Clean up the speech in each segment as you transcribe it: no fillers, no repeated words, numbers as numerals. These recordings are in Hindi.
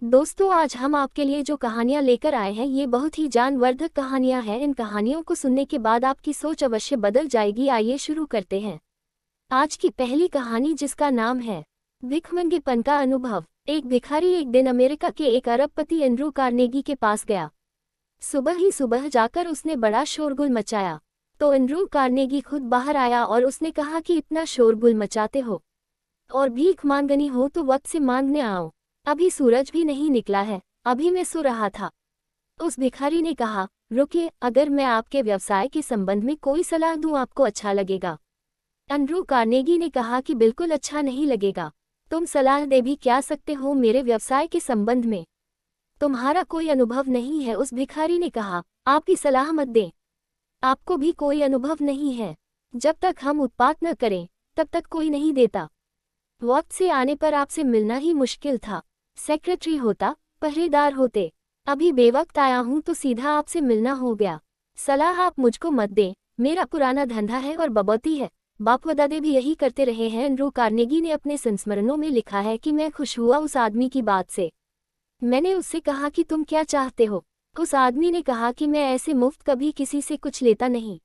दोस्तों, आज हम आपके लिए जो कहानियाँ लेकर आए हैं ये बहुत ही ज्ञानवर्धक कहानियाँ हैं। इन कहानियों को सुनने के बाद आपकी सोच अवश्य बदल जाएगी। आइए शुरू करते हैं आज की पहली कहानी, जिसका नाम है भिखमंगेपन का अनुभव। एक भिखारी एक दिन अमेरिका के एक अरबपति एंड्रू कार्नेगी के पास गया। सुबह ही सुबह जाकर उसने बड़ा शोरगुल मचाया तो एंड्रू कार्नेगी खुद बाहर आया और उसने कहा कि इतना शोरगुल मचाते हो और भीख मांगनी हो तो वक्त से मांगने आओ। अभी सूरज भी नहीं निकला है, अभी मैं सो रहा था। उस भिखारी ने कहा, रुकिए, अगर मैं आपके व्यवसाय के संबंध में कोई सलाह दूं आपको अच्छा लगेगा। एंड्रू कार्नेगी ने कहा कि बिल्कुल अच्छा नहीं लगेगा। तुम सलाह दे भी क्या सकते हो मेरे व्यवसाय के संबंध में? तुम्हारा कोई अनुभव नहीं है। उस भिखारी ने कहा, आप ही सलाह मत दें, आपको भी कोई अनुभव नहीं है। जब तक हम उत्पात न करें तब तक कोई नहीं देता। वक्त से आने पर आपसे मिलना ही मुश्किल था। सेक्रेटरी होता, पहरेदार होते। अभी बेवक्त आया हूं तो सीधा आपसे मिलना हो गया। सलाह आप मुझको मत दें, मेरा पुराना धंधा है और बबौती है। बाप व दादे भी यही करते रहे हैं। एंड्रू कार्नेगी ने अपने संस्मरणों में लिखा है कि मैं खुश हुआ उस आदमी की बात से। मैंने उससे कहा कि तुम क्या चाहते हो? उस आदमी ने कहा कि मैं ऐसे मुफ्त कभी किसी से कुछ लेता नहीं।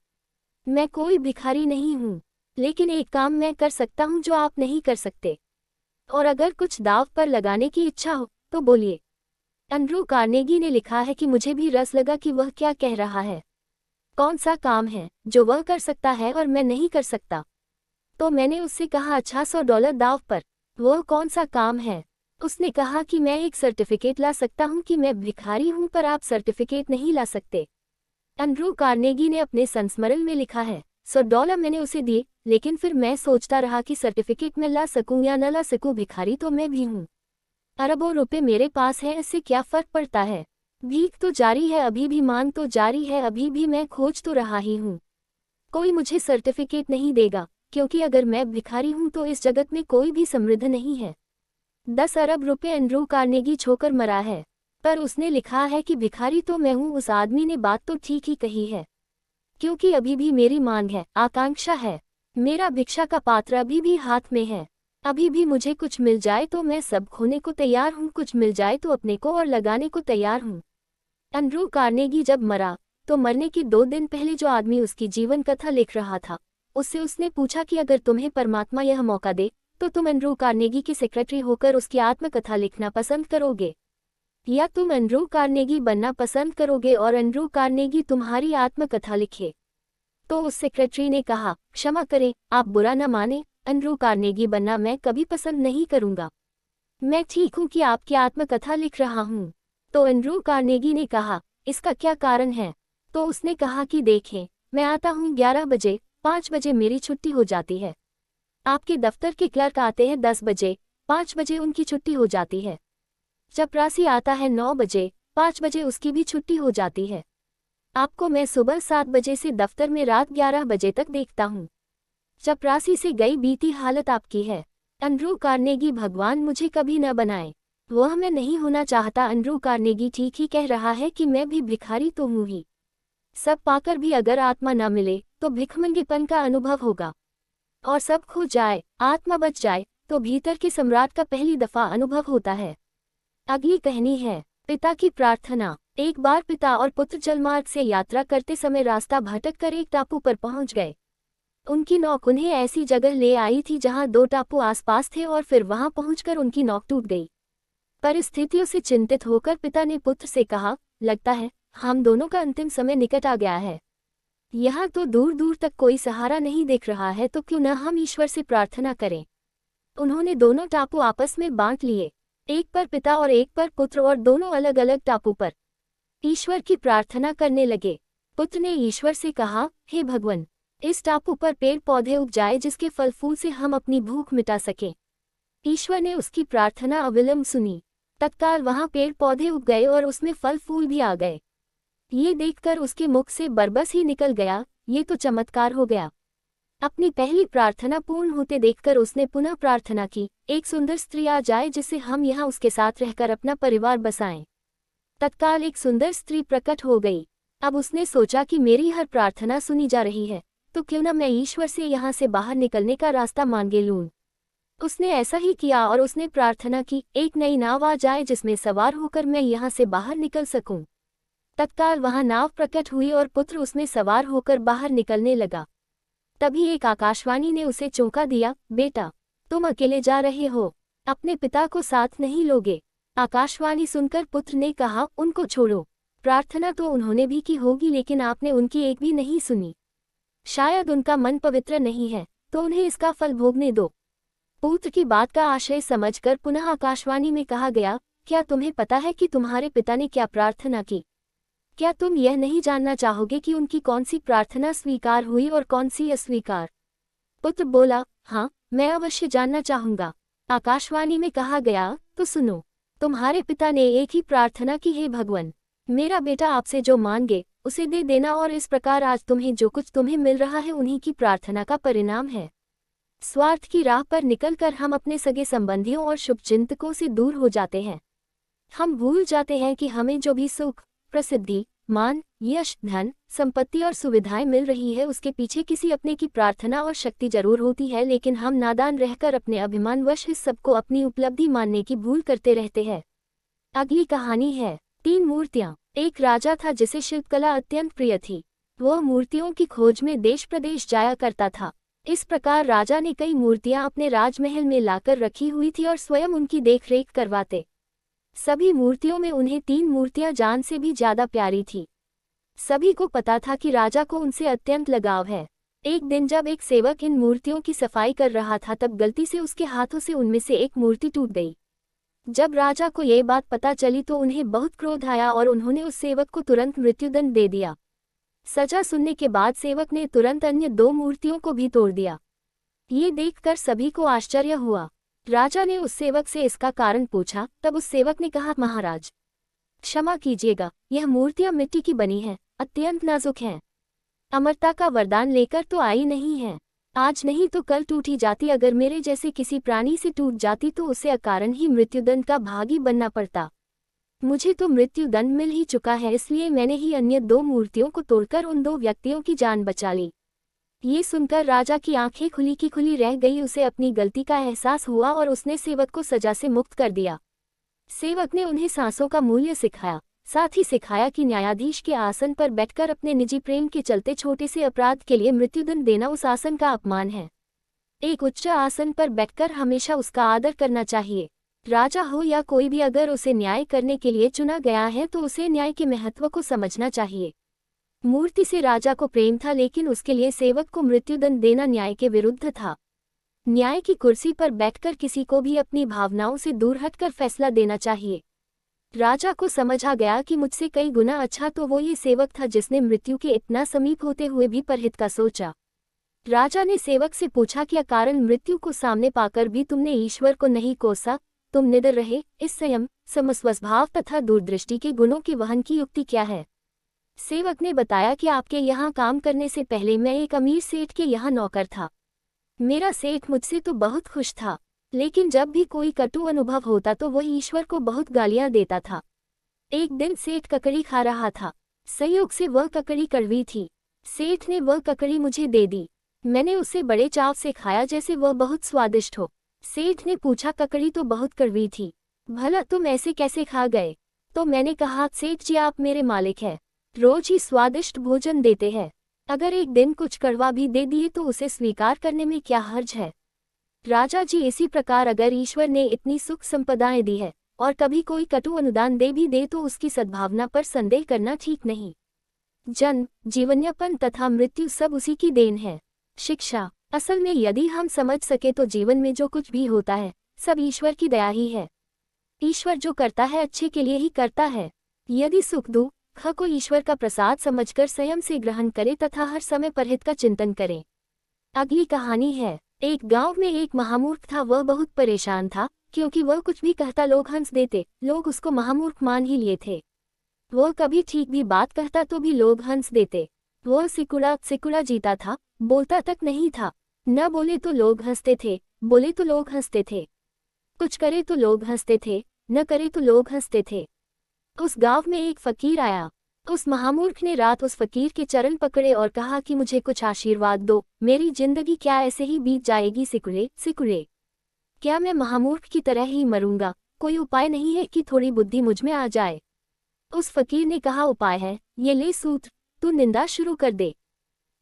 मैं कोई भिखारी नहीं हूँ, लेकिन एक काम मैं कर सकता हूँ जो आप नहीं कर सकते, और अगर कुछ दाव पर लगाने की इच्छा हो तो बोलिए। एंड्रू कार्नेगी ने लिखा है कि मुझे भी रस लगा कि वह क्या कह रहा है। कौन सा काम है जो वह कर सकता है और मैं नहीं कर सकता? तो मैंने उससे कहा, अच्छा, $100 दाव पर। वह कौन सा काम है? उसने कहा कि मैं एक सर्टिफिकेट ला सकता हूँ कि मैं भिखारी हूँ, पर आप सर्टिफिकेट नहीं ला सकते। एंड्रू कार्नेगी ने अपने संस्मरण में लिखा है, $100 मैंने उसे दिए, लेकिन फिर मैं सोचता रहा कि सर्टिफिकेट मैं ला सकूं या न ला सकूं, भिखारी तो मैं भी हूं। अरबों रुपए मेरे पास हैं, इससे क्या फर्क पड़ता है? भीख तो जारी है अभी भी, मांग तो जारी है अभी भी, मैं खोज तो रहा ही हूं। कोई मुझे सर्टिफिकेट नहीं देगा, क्योंकि अगर मैं भिखारी हूं तो इस जगत में कोई भी समृद्ध नहीं है। 10 अरब रुपए एंड्रू कार्नेगी छोकर मरा है, पर उसने लिखा है कि भिखारी तो मैं हूं। उस आदमी ने बात तो ठीक ही कही है, क्योंकि अभी भी मेरी मांग है, आकांक्षा है। मेरा भिक्षा का पात्र अभी भी हाथ में है। अभी भी मुझे कुछ मिल जाए तो मैं सब खोने को तैयार हूँ, कुछ मिल जाए तो अपने को और लगाने को तैयार हूँ। एंड्रू कार्नेगी जब मरा तो मरने के 2 दिन पहले जो आदमी उसकी जीवन कथा लिख रहा था, उससे उसने पूछा कि अगर तुम्हें परमात्मा यह मौका दे तो तुम एंड्रू कार्नेगी के सेक्रेटरी होकर उसकी आत्मकथा लिखना पसंद करोगे, या तुम एंड्रू कार्नेगी बनना पसंद करोगे और एंड्रू कार्नेगी तुम्हारी आत्मकथा लिखे? तो उस सेक्रेटरी ने कहा, क्षमा करें, आप बुरा न माने, एंड्रू कार्नेगी बनना मैं कभी पसंद नहीं करूंगा। मैं ठीक हूं कि आपकी आत्मकथा लिख रहा हूं। तो एंड्रू कार्नेगी ने कहा, इसका क्या कारण है? तो उसने कहा कि देखें, मैं आता हूं 11 बजे, 5 बजे मेरी छुट्टी हो जाती है। आपके दफ्तर के क्लर्क आते हैं 10 बजे, 5 बजे उनकी छुट्टी हो जाती है। चपरासी आता है 9 बजे, 5 बजे उसकी भी छुट्टी हो जाती है। आपको मैं सुबह 7 बजे से दफ्तर में रात 11 बजे तक देखता हूँ। चपरासी से गई बीती हालत आपकी है। एंड्रू कार्नेगी भगवान मुझे कभी न बनाए, वह मैं नहीं होना चाहता। एंड्रू कार्नेगी ठीक ही कह रहा है कि मैं भी भिखारी तो हूँ ही। सब पाकर भी अगर आत्मा न मिले तो भिखमंगेपन का अनुभव होगा, और सब खो जाए, आत्मा बच जाए तो भीतर के सम्राट का पहली दफा अनुभव होता है। अगली कहानी है पिता की प्रार्थना। एक बार पिता और पुत्र जलमार्ग से यात्रा करते समय रास्ता भटक कर एक टापू पर पहुंच गए। उनकी नौक उन्हें ऐसी जगह ले आई थी जहां 2 टापू आसपास थे, और फिर वहां पहुंचकर उनकी नौक टूट गई। परिस्थितियों से चिंतित होकर पिता ने पुत्र से कहा, लगता है हम दोनों का अंतिम समय निकट आ गया है। यहाँ तो दूर दूर तक कोई सहारा नहीं दिख रहा है, तो क्यों न हम ईश्वर से प्रार्थना करें। उन्होंने दोनों टापू आपस में बांट लिए, एक पर पिता और एक पर पुत्र, और दोनों अलग अलग टापू पर ईश्वर की प्रार्थना करने लगे। पुत्र ने ईश्वर से कहा, हे भगवान, इस टापू पर पेड़ पौधे उग जाए जिसके फल फूल से हम अपनी भूख मिटा सकें। ईश्वर ने उसकी प्रार्थना अविलंब सुनी। तत्काल वहां पेड़ पौधे उग गए और उसमें फल फूल भी आ गए। ये देखकर उसके मुख से बरबस ही निकल गया, ये तो चमत्कार हो गया। अपनी पहली प्रार्थना पूर्ण होते देखकर उसने पुनः प्रार्थना की, एक सुंदर स्त्री आ जाए जिससे हम यहाँ उसके साथ रहकर अपना परिवार बसाएं। तत्काल एक सुंदर स्त्री प्रकट हो गई। अब उसने सोचा कि मेरी हर प्रार्थना सुनी जा रही है, तो क्यों न मैं ईश्वर से यहाँ से बाहर निकलने का रास्ता मांगे लूं। उसने ऐसा ही किया और उसने प्रार्थना की, एक नई नाव आ जाए जिसमें सवार होकर मैं यहाँ से बाहर निकल सकूं। तत्काल वहां नाव प्रकट हुई और पुत्र उसमें सवार होकर बाहर निकलने लगा। तभी एक आकाशवाणी ने उसे चौंका दिया, बेटा, तुम अकेले जा रहे हो, अपने पिता को साथ नहीं लोगे। आकाशवाणी सुनकर पुत्र ने कहा, उनको छोड़ो। प्रार्थना तो उन्होंने भी की होगी, लेकिन आपने उनकी एक भी नहीं सुनी। शायद उनका मन पवित्र नहीं है, तो उन्हें इसका फल भोगने दो। पुत्र की बात का आशय समझकर पुनः आकाशवाणी में कहा गया, क्या तुम्हें पता है कि तुम्हारे पिता ने क्या प्रार्थना की? क्या तुम यह नहीं जानना चाहोगे कि उनकी कौन सी प्रार्थना स्वीकार हुई और कौन सी अस्वीकार? पुत्र बोला, हाँ, मैं अवश्य जानना चाहूंगा। आकाशवाणी में कहा गया, तो सुनो, तुम्हारे पिता ने एक ही प्रार्थना की, हे भगवान, मेरा बेटा आपसे जो मांगे उसे दे देना, और इस प्रकार आज तुम्हें जो कुछ तुम्हें मिल रहा है उन्हीं की प्रार्थना का परिणाम है। स्वार्थ की राह पर निकलकर हम अपने सगे संबंधियों और शुभचिंतकों से दूर हो जाते हैं। हम भूल जाते हैं कि हमें जो भी सुख, प्रसिद्धि, मान, यश, धन, संपत्ति और सुविधाएं मिल रही है उसके पीछे किसी अपने की प्रार्थना और शक्ति जरूर होती है, लेकिन हम नादान रहकर अपने अभिमानवश इस सबको अपनी उपलब्धि मानने की भूल करते रहते हैं। अगली कहानी है 3 मूर्तियां। एक राजा था जिसे शिल्पकला अत्यंत प्रिय थी। वह मूर्तियों की खोज में देश प्रदेश जाया करता था। इस प्रकार राजा ने कई मूर्तियां अपने राजमहल में लाकर रखी हुई थी और स्वयं उनकी देखरेख करवाते। सभी मूर्तियों में उन्हें 3 मूर्तियां जान से भी ज्यादा प्यारी थी। सभी को पता था कि राजा को उनसे अत्यंत लगाव है। एक दिन जब एक सेवक इन मूर्तियों की सफाई कर रहा था, तब गलती से उसके हाथों से उनमें से एक मूर्ति टूट गई। जब राजा को ये बात पता चली तो उन्हें बहुत क्रोध आया और उन्होंने उस सेवक को तुरंत मृत्युदंड दे दिया। सजा सुनने के बाद सेवक ने तुरंत अन्य 2 मूर्तियों को भी तोड़ दिया। ये देखकर सभी को आश्चर्य हुआ। राजा ने उस सेवक से इसका कारण पूछा, तब उस सेवक ने कहा, महाराज, क्षमा कीजिएगा, यह मूर्तियां मिट्टी की बनी हैं, अत्यंत नाजुक हैं। अमरता का वरदान लेकर तो आई नहीं है। आज नहीं तो कल टूटी जाती। अगर मेरे जैसे किसी प्राणी से टूट जाती तो उसे अकारण ही मृत्युदंड का भागी बनना पड़ता। मुझे तो मृत्युदंड मिल ही चुका है, इसलिए मैंने ही अन्य 2 मूर्तियों को तोड़कर उन 2 व्यक्तियों की जान बचा ली। ये सुनकर राजा की आंखें खुली की खुली रह गई। उसे अपनी गलती का एहसास हुआ और उसने सेवक को सजा से मुक्त कर दिया। सेवक ने उन्हें सांसों का मूल्य सिखाया, साथ ही सिखाया कि न्यायाधीश के आसन पर बैठकर अपने निजी प्रेम के चलते छोटे से अपराध के लिए मृत्युदंड देना उस आसन का अपमान है। एक उच्च आसन पर बैठकर हमेशा उसका आदर करना चाहिए। राजा हो या कोई भी, अगर उसे न्याय करने के लिए चुना गया है तो उसे न्याय के महत्व को समझना चाहिए। मूर्ति से राजा को प्रेम था, लेकिन उसके लिए सेवक को मृत्युदंड देना न्याय के विरुद्ध था। न्याय की कुर्सी पर बैठकर किसी को भी अपनी भावनाओं से दूर हटकर फैसला देना चाहिए। राजा को समझ आ गया कि मुझसे कई गुना अच्छा तो वो ये सेवक था जिसने मृत्यु के इतना समीप होते हुए भी परहित का सोचा। राजा ने सेवक से पूछा, क्या कारण मृत्यु को सामने पाकर भी तुमने ईश्वर को नहीं कोसा? तुम निडर रहे। इस संयम, समस्वभाव तथा दूरदृष्टि के गुणों के वहन की युक्ति क्या है? सेवक ने बताया कि आपके यहाँ काम करने से पहले मैं एक अमीर सेठ के यहाँ नौकर था। मेरा सेठ मुझसे तो बहुत खुश था, लेकिन जब भी कोई कटु अनुभव होता तो वह ईश्वर को बहुत गालियां देता था। एक दिन सेठ ककड़ी खा रहा था। संयोग से वह ककड़ी कड़वी थी। सेठ ने वह ककड़ी मुझे दे दी। मैंने उसे बड़े चाव से खाया जैसे वह बहुत स्वादिष्ट हो। सेठ ने पूछा, ककड़ी तो बहुत कड़वी थी, भला तुम ऐसे कैसे खा गए? तो मैंने कहा, सेठ जी आप मेरे मालिक हैं, रोज ही स्वादिष्ट भोजन देते हैं, अगर एक दिन कुछ कड़वा भी दे दिए तो उसे स्वीकार करने में क्या हर्ज है? राजा जी, इसी प्रकार अगर ईश्वर ने इतनी सुख संपदाएं दी है और कभी कोई कटु अनुदान दे भी दे तो उसकी सद्भावना पर संदेह करना ठीक नहीं। जन्म, जीवनयापन तथा मृत्यु सब उसी की देन है। शिक्षा, असल में यदि हम समझ सके तो जीवन में जो कुछ भी होता है सब ईश्वर की दया ही है। ईश्वर जो करता है अच्छे के लिए ही करता है। यदि सुख दुख को ईश्वर का प्रसाद समझकर संयम से ग्रहण करे तथा हर समय परहित का चिंतन करें। अगली कहानी है, एक गांव में एक महामूर्ख था। वह बहुत परेशान था क्योंकि वह कुछ भी कहता लोग हंस देते। लोग उसको महामूर्ख मान ही लिए थे। वह कभी ठीक भी बात कहता तो भी लोग हंस देते। वह सिकुड़ा जीता था, बोलता तक नहीं था। न बोले तो लोग हंसते थे, बोले तो लोग हंसते थे। कुछ करे तो लोग हंसते थे, न करे तो लोग हंसते थे। उस गांव में एक फकीर आया। उस महामूर्ख ने रात उस फकीर के चरण पकड़े और कहा कि मुझे कुछ आशीर्वाद दो, मेरी जिंदगी क्या ऐसे ही बीत जाएगी सिकुड़े सिकुड़े। क्या मैं महामूर्ख की तरह ही मरूंगा? कोई उपाय नहीं है कि थोड़ी बुद्धि मुझ में आ जाए? उस फकीर ने कहा, उपाय है, ये ले सूत्र, तू निंदा शुरू कर दे।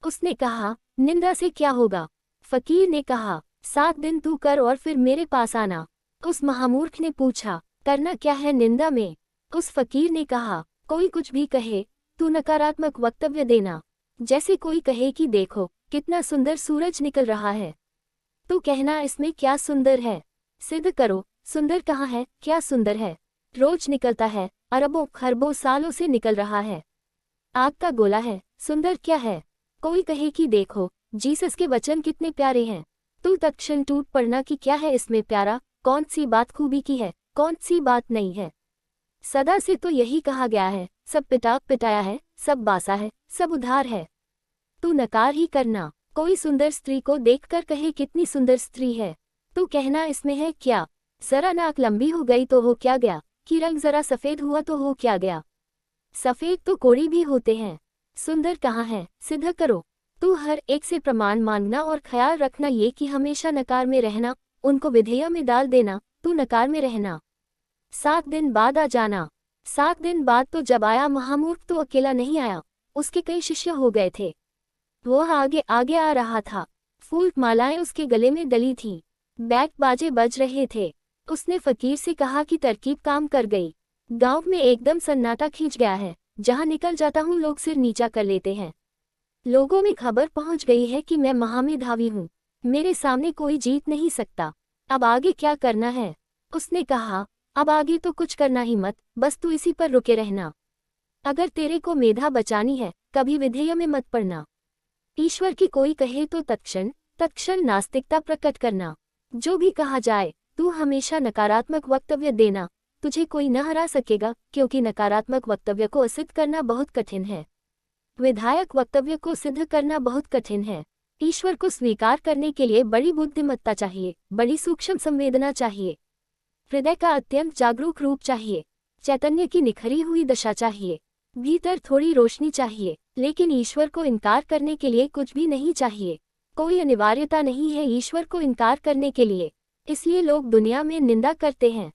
उसने कहा, निंदा से क्या होगा? फकीर ने कहा, 7 दिन तू कर और फिर मेरे पास आना। उस महामूर्ख ने पूछा, करना क्या है निंदा में? उस फकीर ने कहा, कोई कुछ भी कहे, तू नकारात्मक वक्तव्य देना। जैसे कोई कहे कि देखो कितना सुंदर सूरज निकल रहा है, तो कहना इसमें क्या सुंदर है? सिद्ध करो, सुंदर कहाँ है, क्या सुंदर है? रोज निकलता है, अरबों खरबों सालों से निकल रहा है। आग का गोला है, सुंदर क्या है? कोई कहे कि देखो जीसस के वचन कितने प्यारे हैं, तो तत्क्षण टूट पड़ना कि क्या है इसमें प्यारा, कौन सी बात खूबी की है, कौन सी बात नहीं है। सदा से तो यही कहा गया है, सब पिटाया है, सब बासा है, सब उधार है। तू नकार ही करना। कोई सुंदर स्त्री को देखकर कहे कितनी सुंदर स्त्री है, तो कहना इसमें है क्या? जरा नाक लंबी हो गई तो हो क्या गया, कि रंग जरा सफेद हुआ तो हो क्या गया? सफेद तो कोड़ी भी होते हैं। सुंदर कहाँ है, सिद्ध करो। तू हर एक से प्रमाण मांगना और ख्याल रखना ये कि हमेशा नकार में रहना, उनको विधेय में डाल देना, तू नकार में रहना। 7 दिन बाद आ जाना। 7 दिन बाद तो जब आया महामूर्ख तो अकेला नहीं आया, उसके कई शिष्य हो गए थे। वो आगे आगे आ रहा था, फूल मालाएं उसके गले में डली थीं, बैग बाजे बज रहे थे। उसने फकीर से कहा कि तरकीब काम कर गई। गांव में एकदम सन्नाटा खींच गया है, जहां निकल जाता हूं लोग सिर नीचा कर लेते हैं। लोगों में खबर पहुंच गई है कि मैं महामेधावी हूं, मेरे सामने कोई जीत नहीं सकता। अब आगे क्या करना है? उसने कहा, अब आगे तो कुछ करना ही मत, बस तू इसी पर रुके रहना। अगर तेरे को मेधा बचानी है, कभी विधेय में मत पड़ना। ईश्वर की कोई कहे तो तत्क्षण नास्तिकता प्रकट करना। जो भी कहा जाए, तू हमेशा नकारात्मक वक्तव्य देना, तुझे कोई न हरा सकेगा, क्योंकि नकारात्मक वक्तव्य को असिद्ध करना बहुत कठिन है, विधायक वक्तव्य को सिद्ध करना बहुत कठिन है। ईश्वर को स्वीकार करने के लिए बड़ी बुद्धिमत्ता चाहिए, बड़ी सूक्ष्म संवेदना चाहिए, हृदय का अत्यंत जागरूक रूप चाहिए, चैतन्य की निखरी हुई दशा चाहिए, भीतर थोड़ी रोशनी चाहिए। लेकिन ईश्वर को इनकार करने के लिए कुछ भी नहीं चाहिए, कोई अनिवार्यता नहीं है ईश्वर को इनकार करने के लिए। इसलिए लोग दुनिया में निंदा करते हैं।